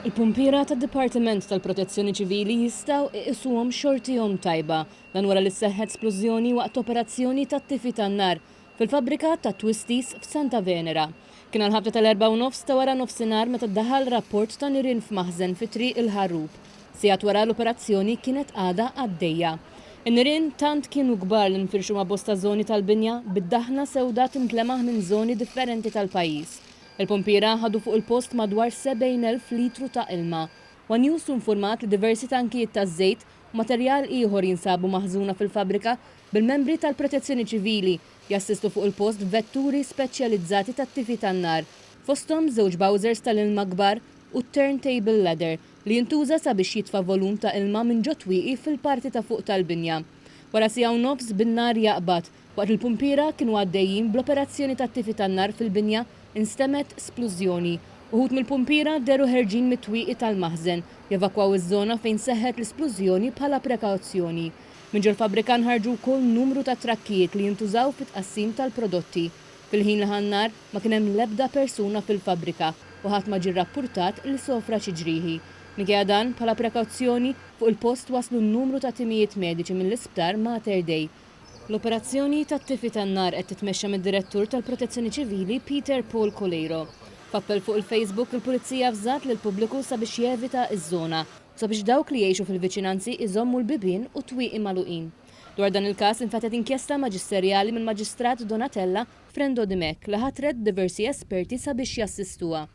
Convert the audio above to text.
Il-pumpiera tad-Dipartiment tal-Protezzjoni Ċivili jistgħu iqisuhom xortihom tajba dan wara li seħħet splużjoni waqt operazzjoni tat-tifi tan-nar fil-fabbrika ta' Twisties f'Santa Venera. Kien għal-ħabta tal-4:30 ta' wara nofsinhar meta ddaħħal rapport ta' nirien f'maħżen fi triq il-Ħarrub. Sigħat wara l-operazzjoni kienet għadha għaddejja. In-nirien tant kienu kbar li nfirxu ma' bosta żoni tal-binja bid-daħna sewda tintlemaħ minn żoni differenti tal-pajjiż. Il-pumpiera ħadu fuq il-post madwar 70,000 litru ta' ilma. One News informat li diversi tankijiet ta' żejt u materjal ieħor jinsabu maħżuna fil-fabrika bil-membri tal-Protezzjoni Ċivili jassistu fuq il-post vetturi speċjalizzati tat-tifi tan-nar. Fosthom żewġ bowsers tal-ilma kbar u turntable ladder li jintuża sabiex jitfa' volum ta' ilma minn ġotwieqi fil-parti ta' fuq tal-binja. Wara siegħu nofs bin-nar jaqbad waqt il-pumpiera kienu għaddejjin bl-operazzjoni tat-tifi tan-nar fil-binja instemet splużjoni. Uħud mill-pumpiera deru ħerġin mit-twieqi tal-maħżen jevakwaw iż-żona fejn seħħet l-isplużjoni bħala prekawzjoni. Minn ġol-fabbrika nħarġu wkoll numru ta' trakkijiet li jintużaw fit-tqassim tal-prodotti. Fil-ħin li ħannar ma kien hemm l-ebda persuna fil-fabbrika u ħadd ma ġie rrappurtat li sofra xi ġrieħi. Minkejja dan bħala prekawzjoni fuq il-post waslu n-numru ta' timijiet mediċi mill-isptar Mater Dei. L-operazzjoni tat-tifi tan-nar qed titmexxa mid-Direttur tal-Protezzjoni Ċivili Peter Paul Colero. F'appell fuq il-Facebook il-Pulizija fżat lill-pubbliku sabiex jevita ż-żona u sabiex dawk li jgħixu fil-viċinanzi iżommu l-bibien u twieqi magħluqin. Dwar dan il-każ infetet inkjesta maġisterjali mill-Maġistrat Donatella Frendo Dimek li ħatret diversi esperti sabiex jassistuha.